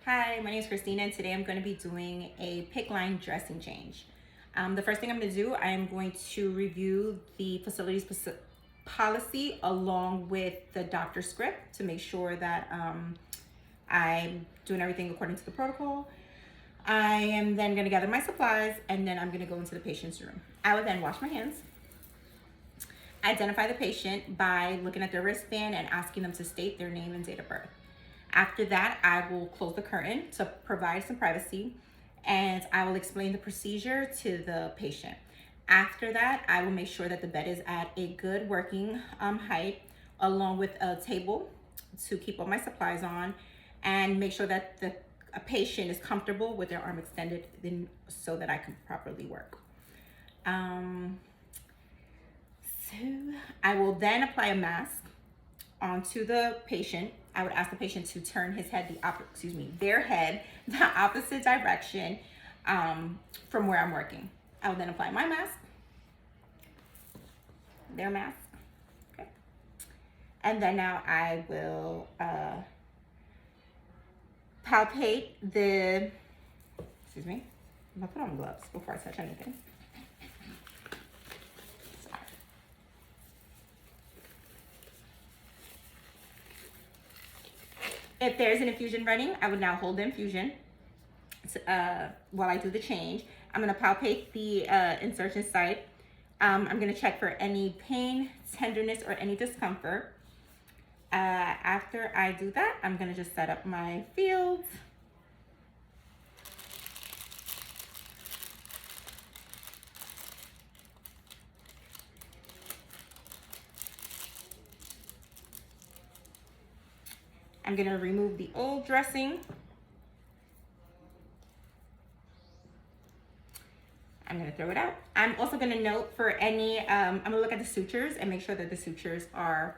Hi, my name is Christina, and today I'm going to be doing a PICC line dressing change. The first thing I'm going to do, I'm going to review the facility's policy along with the doctor's script to make sure that I'm doing everything according to the protocol. I am then going to gather my supplies, and then I'm going to go into the patient's room. I will then wash my hands, identify the patient by looking at their wristband and asking them to state their name and date of birth. After that, I will close the curtain to provide some privacy, and I will explain the procedure to the patient. After that, I will make sure that the bed is at a good working height, along with a table to keep all my supplies on, and make sure that a patient is comfortable with their arm extended so that I can properly work. So I will then apply a mask onto the patient. I would ask the patient to turn their head the opposite direction from where I'm working. I will then apply my mask, their mask, okay? And then now I will palpate I'm gonna put on gloves before I touch anything. If there's an infusion running, I would now hold the infusion while I do the change. I'm gonna palpate the insertion site. I'm gonna check for any pain, tenderness, or any discomfort. After I do that, I'm gonna just set up my fields. I'm gonna remove the old dressing. I'm gonna throw it out. I'm also gonna note for any, I'm gonna look at the sutures and make sure that the sutures are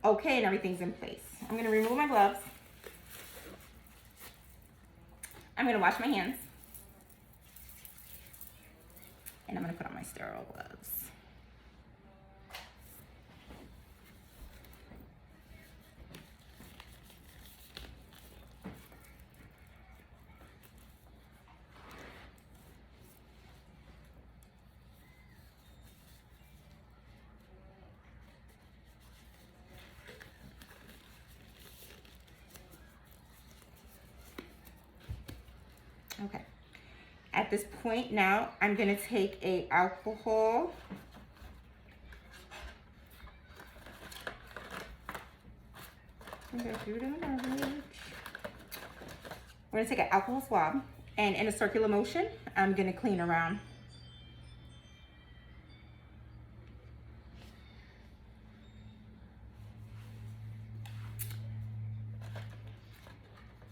okay and everything's in place. I'm gonna remove my gloves. I'm gonna wash my hands. And I'm gonna put on my sterile gloves. Okay. At this point now, I'm gonna take a alcohol. We're gonna take an alcohol swab, and in a circular motion, I'm gonna clean around.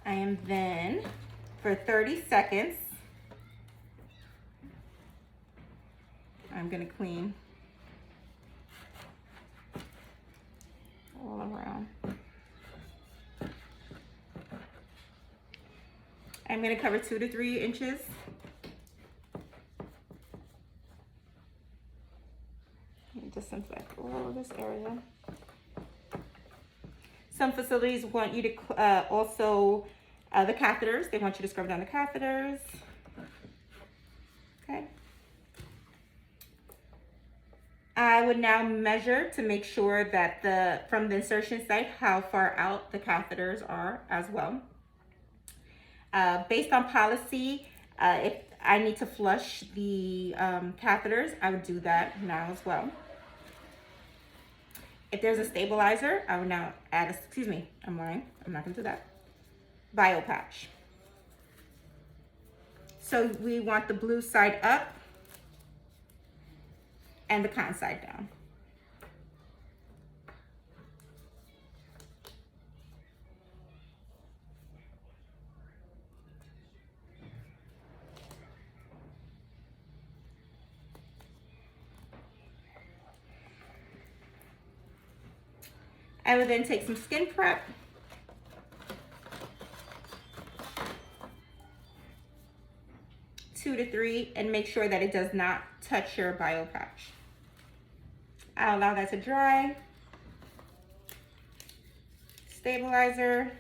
I am then, for 30 seconds, I'm gonna clean all around. I'm gonna cover 2 to 3 inches. And disinfect all of this area. Some facilities want you to also, the catheters, they want you to scrub down the catheters. Okay. I would now measure to make sure that from the insertion site, how far out the catheters are as well. Based on policy, if I need to flush the catheters, I would do that now as well. If there's a stabilizer, I would now add I'm lying, I'm not gonna do that. BioPatch. So we want the blue side up and the cotton side down. I would then take some skin prep. Two to 3, and make sure that it does not touch your BioPatch. I'll allow that to dry. Stabilizer.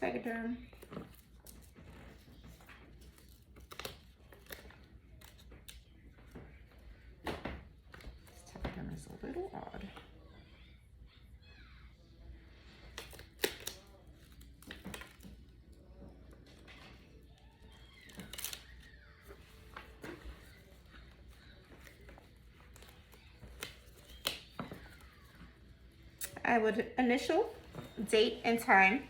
Tegaderm. This Tegaderm is a little odd. I would initial, date, and time.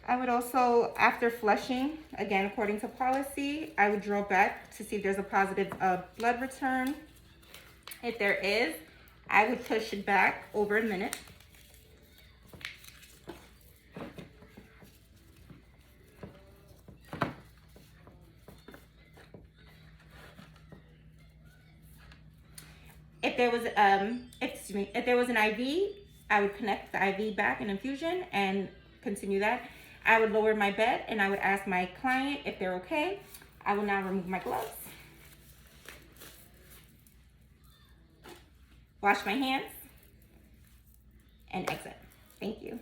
I would also, after flushing, again, according to policy, I would draw back to see if there's a positive blood return. If there is, I would push it back over a minute. If there was if there was an IV, I would connect the IV back in infusion and continue that. I would lower my bed and I would ask my client if they're okay. I will now remove my gloves, wash my hands, and exit. Thank you.